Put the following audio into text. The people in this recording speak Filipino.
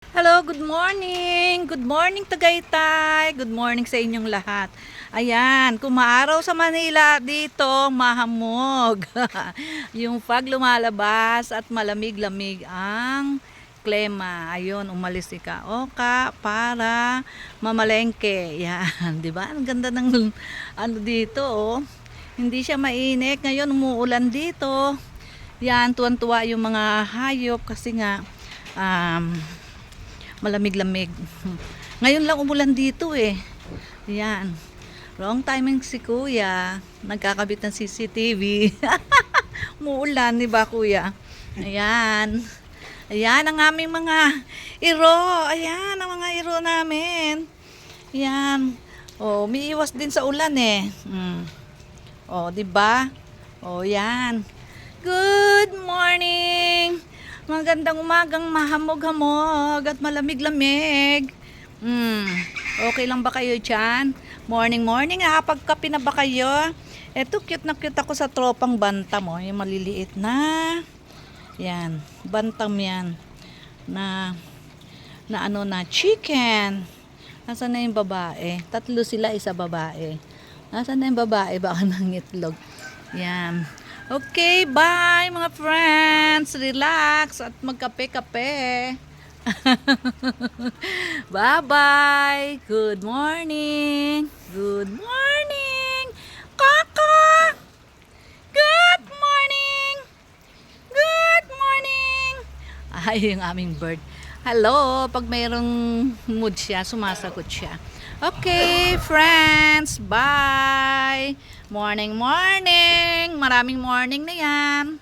Hello, good morning! Good morning Tagaytay! Good morning sa inyong lahat. Ayan, kumaaraw sa Manila dito, mahamog. Yung fog lumalabas at malamig-lamig ang klima. Ayun, umalis si Kaoka para mamalengke. Yan, di ba? Ang ganda ng ano dito, oh. Hindi siya mainit. Ngayon, umuulan dito. Yan, tuwan-tuwa yung mga hayop kasi nga malamig-lamig. Ngayon lang umulan dito eh. Yan. Wrong timing si kuya. Nagkakabit ng CCTV. Umuulan, di ba kuya? Ayan. Ayan ang aming mga iro. Ayan ang mga iro namin. Yan. Oh, umiiwas din sa ulan eh. Oh, di ba? Oh, yan. Good morning. Magandang umagang mahamog-hamog at malamig-lamig. Okay lang ba kayo dyan? Morning, morning. Nakapagkape na ba kayo? Eto, cute na cute ako sa tropang bantam. Oh, yung maliliit na. Yan, bantam yan. Na ano na, chicken. Nasaan na yung babae? Tatlo sila, isa babae. Nasaan na yung babae? Baka nang itlog. Yan. Okay, bye mga friends. Relax at magkape-kape. Bye-bye. Good morning. Good morning. Kaka. Good morning. Good morning. Ay, yung aming bird. Hello, pag mayroong mood siya, sumasagot siya. Okay, friends. Bye. Morning, morning. Maraming morning na yan.